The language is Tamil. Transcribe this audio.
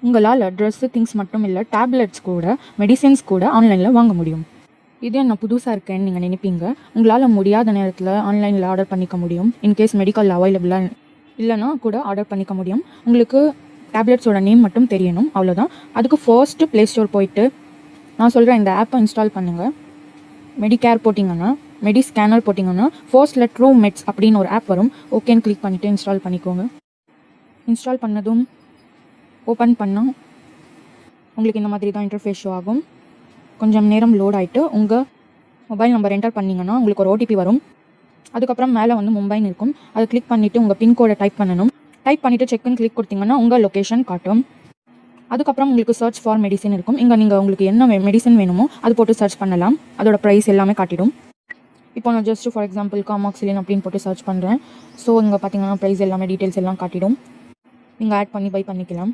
உங்களால் ட்ரெஸ்ஸு திங்ஸ் மட்டும் இல்லை, டேப்லெட்ஸ் கூட, மெடிசின்ஸ் கூட ஆன்லைனில் வாங்க முடியும். இதே நான் புதுசாக இருக்கேன்னு நீங்கள் நினைப்பீங்க. உங்களால் முடியாத நேரத்தில் ஆன்லைனில் ஆர்டர் பண்ணிக்க முடியும். இன்கேஸ் மெடிக்கல் அவைலபிளாக இல்லைனா கூட ஆர்டர் பண்ணிக்க முடியும். உங்களுக்கு டேப்லெட்ஸோட நேம் மட்டும் தெரியணும், அவ்வளோதான். அதுக்கு ஃபர்ஸ்ட்டு ப்ளே ஸ்டோர் போயிட்டு நான் சொல்கிறேன் இந்த ஆப்பை இன்ஸ்டால் பண்ணுங்கள். மெடிகேர் போட்டிங்கன்னா, மெடி ஸ்கேனர் போட்டிங்கன்னா ஃபர்ஸ்ட்டில் ட்ரூ மெட்ஸ் அப்படின்னு ஒரு ஆப் வரும். ஓகேன்னு கிளிக் பண்ணிவிட்டு இன்ஸ்டால் பண்ணிக்கோங்க. இன்ஸ்டால் பண்ணதும் ஓப்பன் பண்ணால் உங்களுக்கு இந்த மாதிரி தான் இன்டர்ஃபேஸ் ஷோ ஆகும். கொஞ்சம் நேரம் லோட் ஆகிட்டு உங்கள் மொபைல் நம்பர் என்டர் பண்ணிங்கன்னா உங்களுக்கு ஒரு ஓடிபி வரும். அதுக்கப்புறம் மேலே வந்து மும்பைன்னு இருக்கும். அதை கிளிக் பண்ணிவிட்டு உங்கள் பின்கோடை டைப் பண்ணணும். டைப் பண்ணிவிட்டு செக்னு கிளிக் கொடுத்தீங்கன்னா உங்கள் லொக்கேஷன் காட்டும். அதுக்கப்புறம் உங்களுக்கு சர்ச் ஃபார் மெடிசன் இருக்கும். இங்கே நீங்கள் உங்களுக்கு என்ன மெடிசன் வேணுமோ அது போட்டு சர்ச் பண்ணலாம். அதோட ப்ரைஸ் எல்லாமே காட்டிடும். இப்போ நான் ஜஸ்ட் ஃபார் எக்ஸாம்பிள் காமாக்சிலின் அப்படின்னு போட்டு சர்ச் பண்ணுறேன். ஸோ இங்கே பார்த்தீங்கன்னா ப்ரைஸ் எல்லாமே டீட்டெயில்ஸ் எல்லாம் காட்டிடும். நீங்கள் ஆட் பண்ணி பை பண்ணிக்கலாம்.